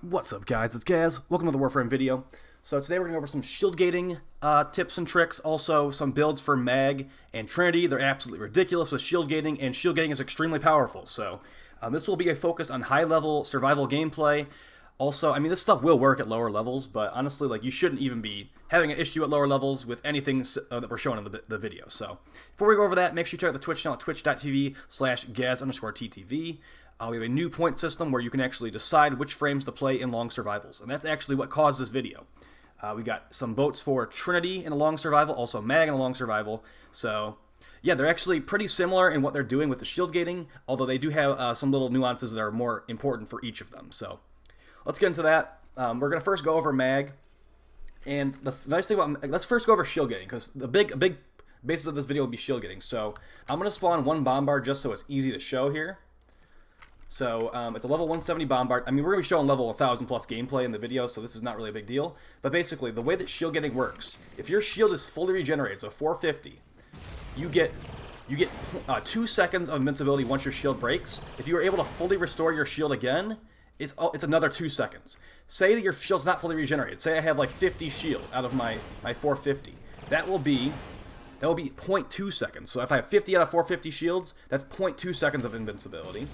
What's up, guys? It's Gaz. Welcome to the Warframe video. So today we're going to go over some shield gating tips and tricks, also some builds for Mag and Trinity. They're absolutely ridiculous with shield gating, and shield gating is extremely powerful. So this will be a focus on high-level survival gameplay. Also, I mean, this stuff will work at lower levels, but honestly, like, you shouldn't even be having an issue at lower levels with anything that we're showing in the video. So before we go over that, make sure you check out the Twitch channel at twitch.tv/Gaz_TTV. We have a new point system where you can actually decide which frames to play in long survivals, and that's actually what caused this video. We got some votes for Trinity in a long survival, also Mag in a long survival. So yeah, they're actually pretty similar in what they're doing with the shield gating, although they do have some little nuances that are more important for each of them. So let's get into that. We're going to first go over Mag, and the nice thing about, let's first go over shield gating, because the big basis of this video will be shield gating. So I'm going to spawn one bombard just so it's easy to show here. So it's a level 170 bombard. I mean, we're going to be showing level 1000 plus gameplay in the video, so this is not really a big deal. But basically, the way that shield gating works, if your shield is fully regenerated, so 450, you get 2 seconds of invincibility once your shield breaks. If you are able to fully restore your shield again, it's another 2 seconds. Say that your shield's not fully regenerated. Say I have like 50 shield out of my 450. That will be 0.2 seconds. So if I have 50 out of 450 shields, that's 0.2 seconds of invincibility.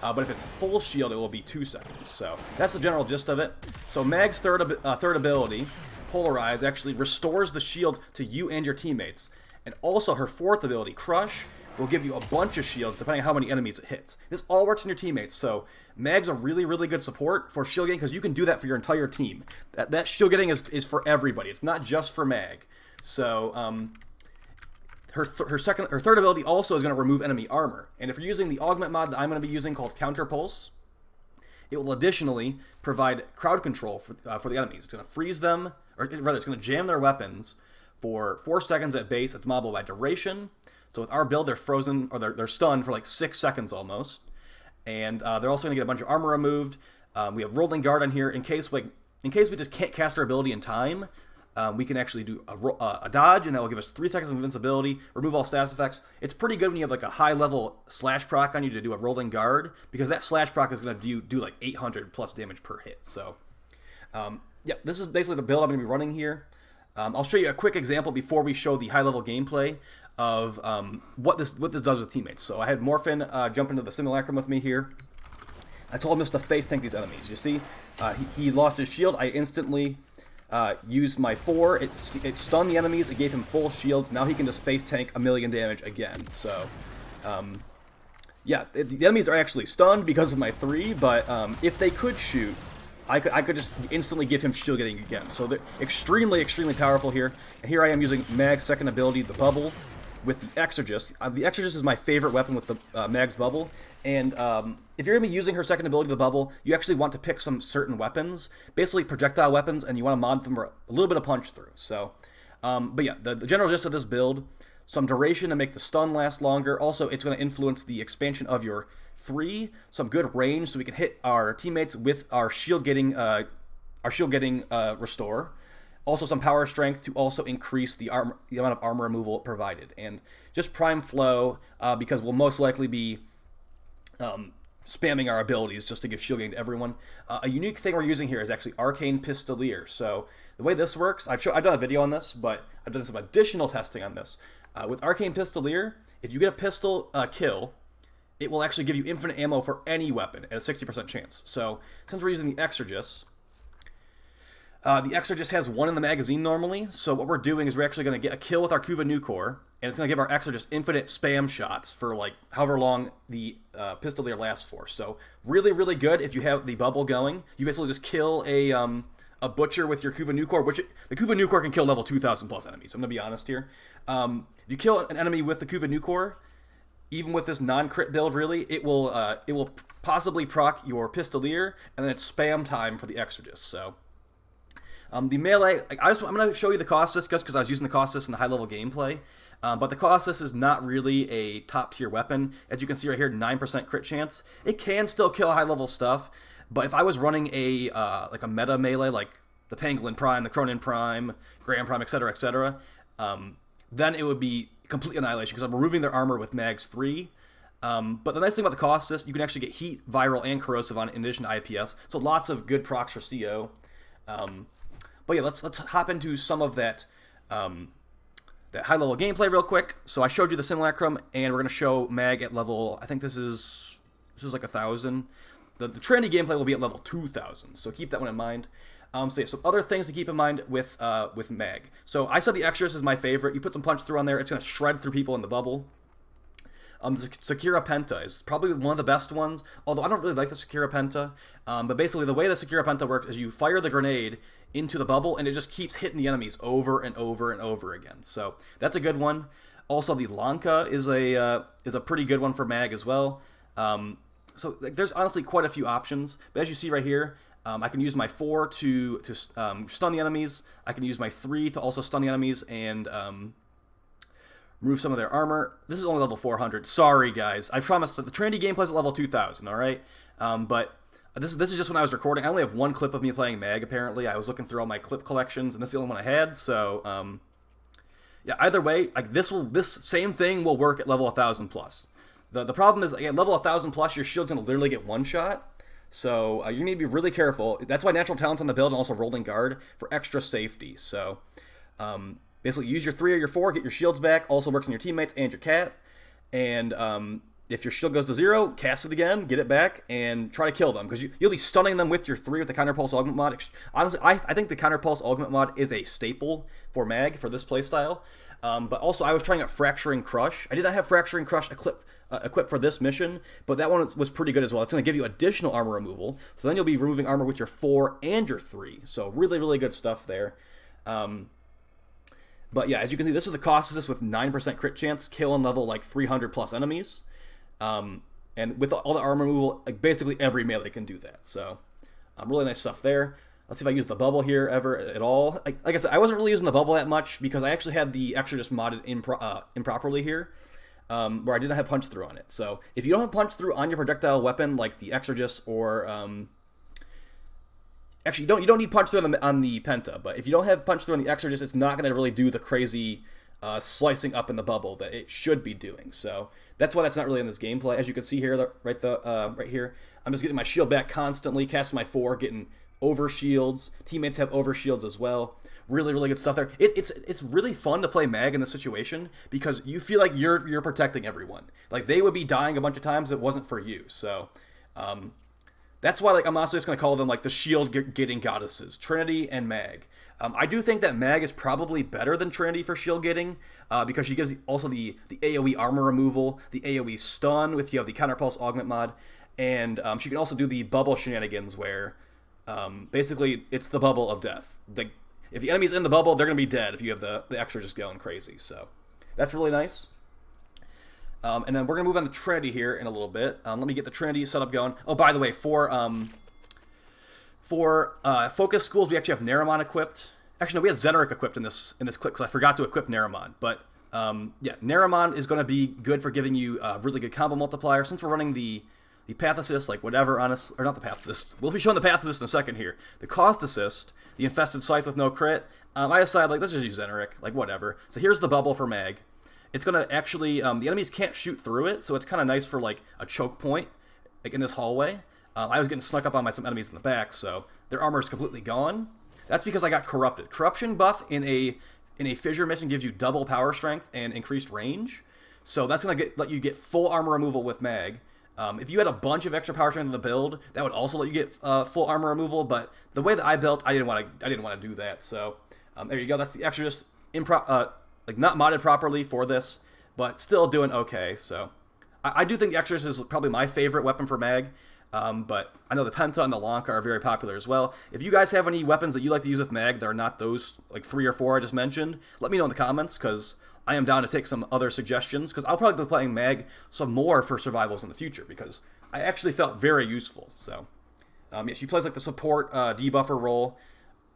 But if it's full shield, it will be 2 seconds. So that's the general gist of it. So Mag's third ability, Polarize, actually restores the shield to you and your teammates. And also her fourth ability, Crush, will give you a bunch of shields depending on how many enemies it hits. This all works on your teammates. So Mag's a really, really good support for shield gating because you can do that for your entire team. That shield gating is for everybody. It's not just for Mag. So her third ability also is going to remove enemy armor. And if you're using the augment mod that I'm going to be using called Counter Pulse, it will additionally provide crowd control for the enemies. It's going to freeze them, or rather, it's going to jam their weapons for 4 seconds at base. It's mobbable by duration. So with our build, they're frozen, or they're stunned for like 6 seconds almost. And they're also going to get a bunch of armor removed. We have Rolling Guard on here in case we just can't cast our ability in time. We can actually do a dodge, and that will give us 3 seconds of invincibility, remove all status effects. It's pretty good when you have like a high-level slash proc on you to do a rolling guard, because that slash proc is going to do like 800 plus damage per hit. So, yeah, this is basically the build I'm going to be running here. I'll show you a quick example before we show the high-level gameplay of what this does with teammates. So I had Morphin jump into the simulacrum with me here. I told him just to face tank these enemies. You see, he lost his shield. I instantly used my 4, it stunned the enemies, it gave him full shields, now he can just face tank 1,000,000 damage again. So, yeah, the enemies are actually stunned because of my 3, but if they could shoot, I could just instantly give him shield getting again. So they're extremely, extremely powerful here. And here I am using Mag's second ability, the Bubble, with the Exorgist. The Exorgist is my favorite weapon with the Mag's Bubble. And if you're going to be using her second ability, the Bubble, you actually want to pick some certain weapons, basically projectile weapons, and you want to mod them for a little bit of punch through. So, but yeah, the general gist of this build, some duration to make the stun last longer. Also, it's going to influence the expansion of your 3, some good range so we can hit our teammates with our shield getting restore. Also some power strength to also increase the amount of armor removal provided. And just prime flow, because we'll most likely be spamming our abilities just to give shield gain to everyone. A unique thing we're using here is actually Arcane Pistolier. So the way this works, I've done a video on this, but I've done some additional testing on this. With Arcane Pistolier, if you get a pistol kill, it will actually give you infinite ammo for any weapon at a 60% chance. So since we're using the Exorgist has 1 in the magazine normally, so what we're doing is we're actually going to get a kill with our Kuva Nucor, and it's going to give our Exorgist infinite spam shots for like however long the Pistolier lasts for. So really, really good if you have the bubble going. You basically just kill a butcher with your Kuva Nucor, which the Kuva Nucor can kill level 2,000 plus enemies. I'm going to be honest here. You kill an enemy with the Kuva Nucor, even with this non-crit build, really, it will possibly proc your Pistolier, and then it's spam time for the Exorgist. So the melee, I'm going to show you the Caustic just because I was using the Caustic in the high-level gameplay. But the Caustic is not really a top-tier weapon. As you can see right here, 9% crit chance. It can still kill high-level stuff, but if I was running a like a meta melee, like the Pangolin Prime, the Cronin Prime, Grand Prime, etc., then it would be complete annihilation because I'm removing their armor with Mags 3. But the nice thing about the cost assist, you can actually get heat, viral, and corrosive on it in addition to IPS. So lots of good procs for CO. But yeah, let's hop into some of that that high level gameplay real quick. So I showed you the simulacrum, and we're gonna show mag at level. I think this is like 1,000. The Trinity gameplay will be at level 2,000. So keep that one in mind. So yeah, some other things to keep in mind with mag. So I said the Exorcist is my favorite. You put some punch through on there, it's gonna shred through people in the bubble. The Sakura Penta is probably one of the best ones, although I don't really like the Sakura Penta. But basically, the way the Sakura Penta works is you fire the grenade into the bubble, and it just keeps hitting the enemies over and over and over again. So that's a good one. Also, the Lanka is a pretty good one for mag as well. So there's honestly quite a few options. But as you see right here, I can use my 4 to stun the enemies. I can use my 3 to also stun the enemies and remove some of their armor. This is only level 400. Sorry, guys. I promised that the Trinity gameplay is at level 2,000, alright? But this is just when I was recording. I only have one clip of me playing mag, apparently. I was looking through all my clip collections, and this is the only one I had, so, yeah, either way, like this same thing will work at level 1,000 plus. The problem is, at level 1,000 plus, your shield's going to literally get one shot, so you need to be really careful. That's why natural talent's on the build, and also rolling guard for extra safety, so, basically, use your 3 or your 4, get your shields back. Also works on your teammates and your cat. And if your shield goes to 0, cast it again, get it back, and try to kill them. Because you'll be stunning them with your 3 with the Counterpulse Augment mod. Honestly, I think the Counterpulse Augment mod is a staple for mag for this playstyle. But also, I was trying out Fracturing Crush. I did not have Fracturing Crush equipped for this mission, but that one was pretty good as well. It's going to give you additional armor removal. So then you'll be removing armor with your 4 and your 3. So really, really good stuff there. But yeah, as you can see, this is the cost assist with 9% crit chance, kill and level like 300 plus enemies. And with all the armor removal, like basically every melee can do that. So really nice stuff there. Let's see if I use the bubble here ever at all. Like I said, I wasn't really using the bubble that much because I actually had the Exorcist modded improperly here, where I didn't have punch through on it. So if you don't have punch through on your projectile weapon, like the Exorcist or actually, you don't need punch through on the Penta, but if you don't have punch through on the Exorcist, it's not going to really do the crazy slicing up in the bubble that it should be doing. So that's why that's not really in this gameplay. As you can see here, right here, I'm just getting my shield back constantly, casting my 4, getting over shields. Teammates have over shields as well. Really, really good stuff there. It's really fun to play mag in this situation because you feel like you're protecting everyone. Like they would be dying a bunch of times if it wasn't for you. So. That's why, like, I'm also just going to call them, like, the shield-getting goddesses, Trinity and Mag. I do think that Mag is probably better than Trinity for shield-getting, because she gives also the AoE armor removal, the AoE stun, if you have the Counterpulse Augment mod, and she can also do the bubble shenanigans where, basically, it's the bubble of death. If the enemy's in the bubble, they're going to be dead if you have the extra just going crazy, so that's really nice. And then we're going to move on to Trinity here in a little bit. Let me get the Trinity setup going. Oh, by the way, for Focus Schools, we actually have Naramon equipped. Actually, no, we had Zeneric equipped in this clip because I forgot to equip Naramon. But, yeah, Naramon is going to be good for giving you a really good combo multiplier. Since we're running the Path Assist, like whatever, or not the Path Assist. We'll be showing the Path Assist in a second here. The Cost Assist, the Infested Scythe with no crit. I decided, like, let's just use Zeneric, like, whatever. So here's the bubble for Mag. It's going to actually, the enemies can't shoot through it, so it's kind of nice for, like, a choke point, like, in this hallway. I was getting snuck up on by some enemies in the back, so their armor is completely gone. That's because I got Corrupted. Corruption buff in a Fissure mission gives you double power strength and increased range, so that's going to let you get full armor removal with Mag. If you had a bunch of extra power strength in the build, that would also let you get full armor removal, but the way that I built, I didn't want to do that, so there you go. That's the Exorcist like not modded properly for this, but still doing okay. So I do think the Exorcist is probably my favorite weapon for mag, but I know the Penta and the Lanka are very popular as well. If you guys have any weapons that you like to use with mag that are not those like 3 or 4 I just mentioned, let me know in the comments because I am down to take some other suggestions because I'll probably be playing mag some more for survivals in the future because I actually felt very useful. So yeah, she plays like the support debuffer role,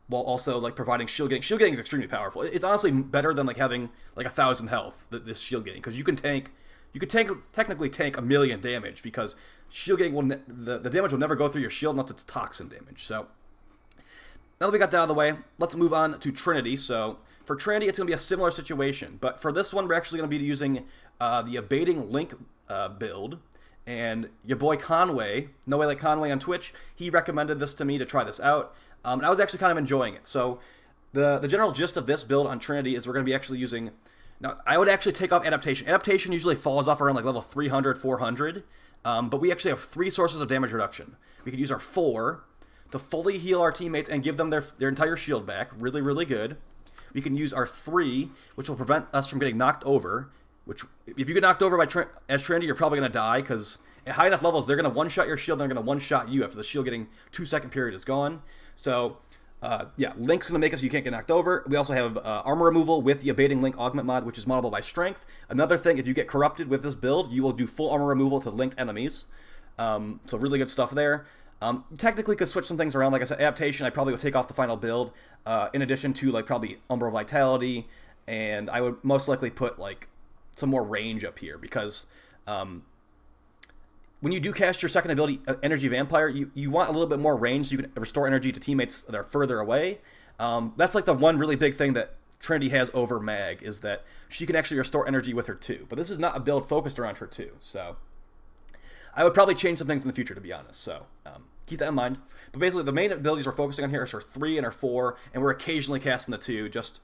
while also like providing shield getting. Shield getting is extremely powerful. It's honestly better than like having like 1,000 health. This shield getting because you could technically tank 1,000,000 damage because shield getting will the damage will never go through your shield unless it's toxin damage. So now that we got that out of the way, let's move on to Trinity. So For Trinity, it's going to be a similar situation, but for this one, we're actually going to be using the Abating Link build, and your boy Conway, No Way Like Conway on Twitch, he recommended this to me to try this out, and I was actually kind of enjoying it. So the general gist of this build on Trinity is we're going to be actually using... Now, I would actually take off Adaptation. Adaptation usually falls off around like level 300, 400, but we actually have 3 sources of damage reduction. We could use our 4 to fully heal our teammates and give them their entire shield back. Really, really good. We can use our 3, which will prevent us from getting knocked over, which, if you get knocked over as Trinity, you're probably going to die, because at high enough levels, they're going to one-shot your shield, and they're going to one-shot you after the shield getting 2-second period is gone. So... yeah, Link's going to make it so you can't get knocked over. We also have armor removal with the Abating Link Augment mod, which is moddable by strength. Another thing, if you get corrupted with this build, you will do full armor removal to linked enemies. So really good stuff there. Technically could switch some things around. Like I said, Adaptation, I probably would take off the final build, in addition to like probably Umbral Vitality, and I would most likely put like some more range up here, because when you do cast your second ability, Energy Vampire, you want a little bit more range so you can restore energy to teammates that are further away. That's like the one really big thing that Trinity has over Mag, is that she can actually restore energy with her 2. But this is not a build focused around her 2, so I would probably change some things in the future, to be honest. So keep that in mind. But basically, the main abilities we're focusing on here are our 3 and our 4, and we're occasionally casting the 2, just...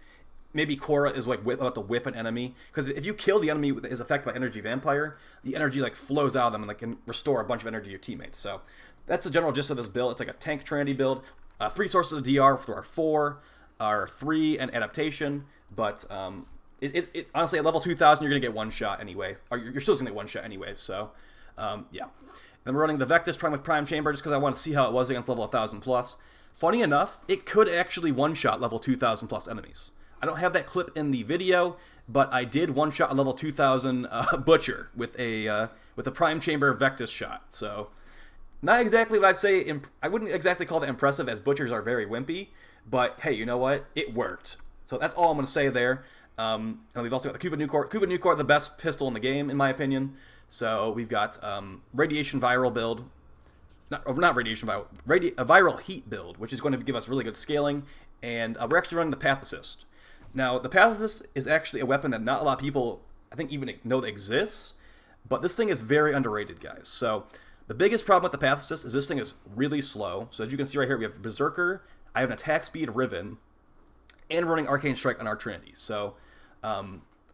Maybe Cora is like about to whip an enemy, because if you kill the enemy that is affected by Energy Vampire, the energy like flows out of them and like can restore a bunch of energy to your teammates. So that's the general gist of this build. It's like a tank Trinity build. 3 sources of DR for our 4, our 3, and Adaptation. But it honestly, at level 2000, you're gonna get one shot anyway, or you're still gonna get one shot anyway. So yeah. Then we're running the Vectis Prime with Prime Chamber just because I want to see how it was against level 1000 plus. Funny enough, it could actually one shot level 2000 plus enemies. I don't have that clip in the video, but I did one-shot a level 2000 Butcher with a Prime Chamber Vectis shot. So, not exactly what I'd say. I wouldn't exactly call that impressive, as Butchers are very wimpy. But hey, you know what? It worked. So that's all I'm going to say there. And we've also got the Kuva Newcore. Kuva Newcore, the best pistol in the game, in my opinion. So we've got Radiation Viral build. Not Radiation Viral. A Viral Heat build, which is going to give us really good scaling. And we're actually running the Path Assist. Now, the Path Assist is actually a weapon that not a lot of people, I think, even know that exists, but this thing is very underrated, guys. So, the biggest problem with the Path Assist is this thing is really slow. So, as you can see right here, we have Berserker, I have an attack speed Riven, and running Arcane Strike on our Trinity. So,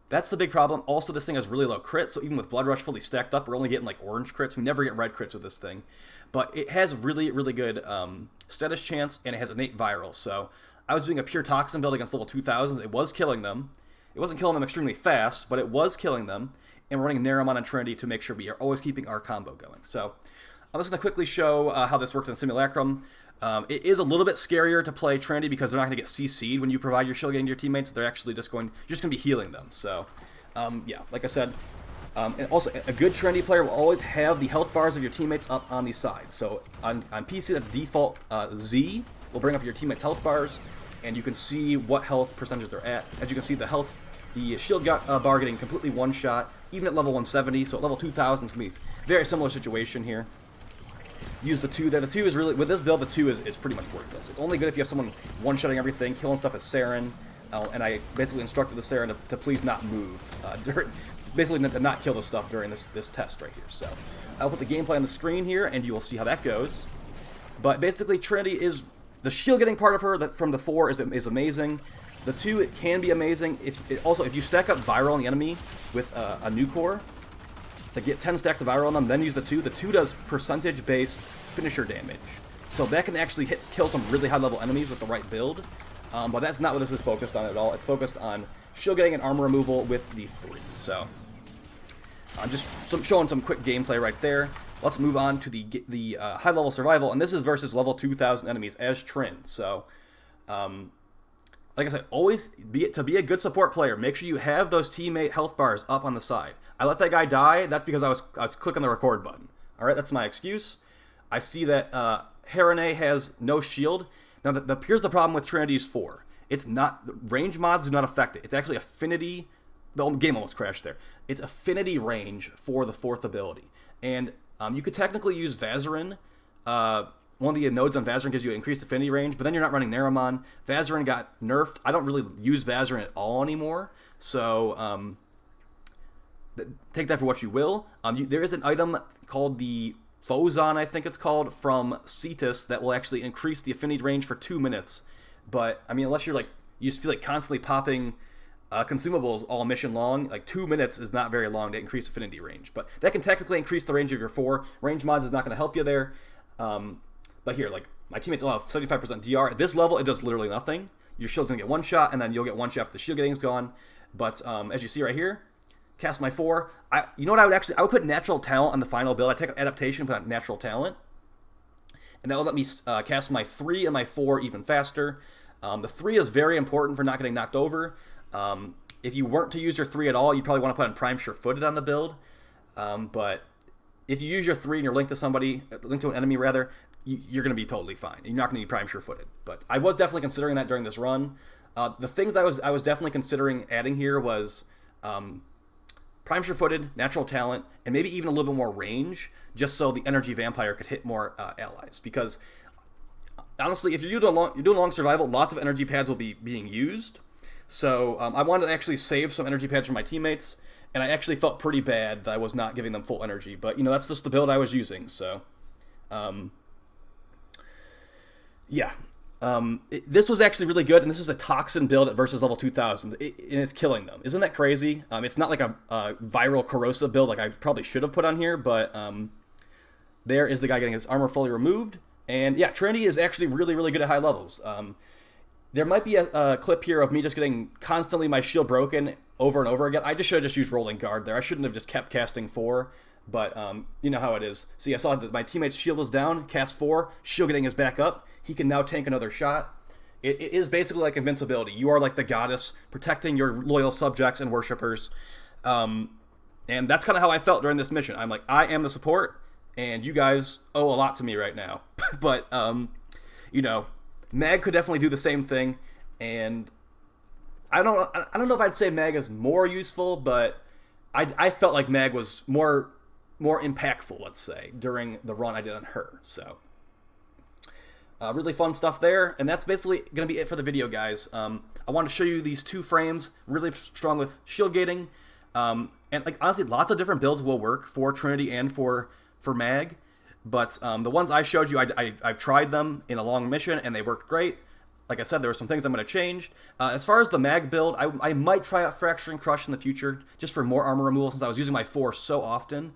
that's the big problem. Also, this thing has really low crit, so even with Blood Rush fully stacked up, we're only getting, like, orange crits. We never get red crits with this thing. But it has really, really good status chance, and it has innate viral, so... I was doing a pure Toxin build against level 2000s. It was killing them. It wasn't killing them extremely fast, but it was killing them. And we're running Naramon on Trinity to make sure we are always keeping our combo going. So I'm just going to quickly show how this worked in Simulacrum. It is a little bit scarier to play Trinity because they're not going to get CC'd when you provide your shield getting to your teammates. They're actually just going to be healing them. So yeah, like I said. And also, a good Trinity player will always have the health bars of your teammates up on the side. So on PC, that's default Z. Will bring up your teammates' health bars, and you can see what health percentages they're at. As you can see, the shield bar getting completely one-shot, even at level 170, so at level 2000 it's going to be a very similar situation here. Use the 2 there. The 2 is really, with this build, the 2 is pretty much worthless. It's only good if you have someone one-shotting everything, killing stuff at Saren, and I basically instructed the Saren to please not move, basically to not kill the stuff during this test right here. So I'll put the gameplay on the screen here, and you will see how that goes. But basically, Trinity is... The shield getting part of her from the 4 is amazing. The 2, it can be amazing. Also, if you stack up Viral on the enemy with a Newcore, to get 10 stacks of Viral on them, then use the 2. The 2 does percentage-based finisher damage. So that can actually kill some really high-level enemies with the right build. But that's not what this is focused on at all. It's focused on shield getting and armor removal with the 3. So I'm just showing some quick gameplay right there. Let's move on to the high-level survival, and this is versus level 2000 enemies as Trin. So, like I said, always to be a good support player, make sure you have those teammate health bars up on the side. I let that guy die. That's because I was clicking the record button. All right, that's my excuse. I see that Harane has no shield. Now, here's the problem with Trinity's 4. It's not range mods do not affect it. It's actually affinity. The game almost crashed there. It's affinity range for the 4th ability, and you could technically use Vazarin one of the nodes on Vazarin gives you increased affinity range, but then you're not running Naramon. Vazarin got nerfed. I don't really use Vazarin at all anymore, so take that for what you will. There is an item called the Phozon, I think it's called, from Cetus that will actually increase the affinity range for 2 minutes. But, I mean, unless you're like, you just feel like constantly popping consumables all mission long, like 2 minutes is not very long to increase affinity range. But that can technically increase the range of your 4. Range mods is not going to help you there. But here, like, my teammates all have 75% DR. At this level, it does literally nothing. Your shield's going to get 1 shot, and then you'll get 1 shot if the shield getting's gone. But as you see right here, cast my 4. You know what I would put natural talent on the final build. I take adaptation, put on natural talent, and that will let me cast my 3 and my 4 even faster. The 3 is very important for not getting knocked over. If you weren't to use your 3 at all, you'd probably want to put on Prime Sure-Footed on the build. But if you use your 3 and you're linked to somebody, linked to an enemy rather, you're going to be totally fine. You're not going to need Prime Sure-Footed. But I was definitely considering that during this run. The things I was definitely considering adding here was Prime Sure-Footed, natural talent, and maybe even a little bit more range, just so the energy vampire could hit more allies. Because honestly, if you're doing long survival, lots of energy pads will be being used. So I wanted to actually save some energy pads for my teammates, and I actually felt pretty bad that I was not giving them full energy. But, you know, that's just the build I was using, so yeah. This was actually really good, and this is a Toxin build versus level 2000, and it's killing them. Isn't that crazy? It's not like a viral corrosive build like I probably should have put on here, but there is the guy getting his armor fully removed. And yeah, Trinity is actually really, really good at high levels. There might be a clip here of me just getting constantly my shield broken over and over again. I should have just used Rolling Guard there. I shouldn't have just kept casting 4, but you know how it is. See, I saw that my teammate's shield was down, cast 4, shield getting his back up. He can now tank another shot. It is basically like invincibility. You are like the goddess, protecting your loyal subjects and worshippers. And that's kind of how I felt during this mission. I'm like, I am the support, and you guys owe a lot to me right now. But, you know, Mag could definitely do the same thing, and I don't know if I'd say Mag is more useful, but I felt like Mag was more impactful, let's say, during the run I did on her. So really fun stuff there, and that's basically going to be it for the video, guys. I want to show you these 2 frames, really strong with shield gating, and like honestly, lots of different builds will work for Trinity and for Mag. But the ones I showed you, I've tried them in a long mission, and they worked great. Like I said, there were some things I'm going to change. As far as the Mag build, I might try out Fracturing Crush in the future, just for more armor removal, since I was using my 4 so often.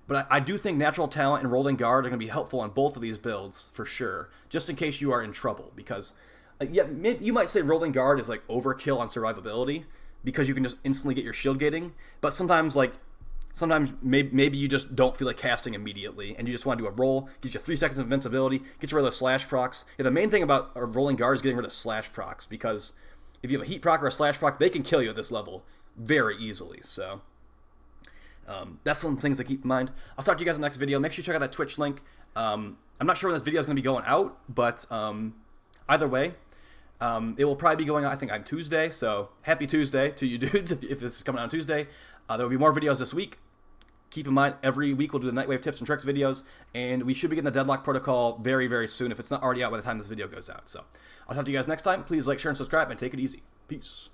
But I do think Natural Talent and Rolling Guard are going to be helpful on both of these builds, for sure, just in case you are in trouble. Because, yeah, you might say Rolling Guard is like overkill on survivability, because you can just instantly get your shield gating. But sometimes maybe you just don't feel like casting immediately, and you just want to do a roll, gives you 3 seconds of invincibility, gets rid of the slash procs. Yeah, the main thing about a Rolling Guard is getting rid of slash procs, because if you have a heat proc or a slash proc, they can kill you at this level very easily. So that's some things to keep in mind. I'll talk to you guys in the next video. Make sure you check out that Twitch link. I'm not sure when this video is going to be going out, but either way, it will probably be going out, I think, on Tuesday. So happy Tuesday to you dudes if this is coming out on Tuesday. There will be more videos this week. Keep in mind, every week we'll do the Nightwave tips and tricks videos, and we should be getting the Deadlock Protocol very, very soon if it's not already out by the time this video goes out. So I'll talk to you guys next time. Please like, share, and subscribe, and take it easy. Peace.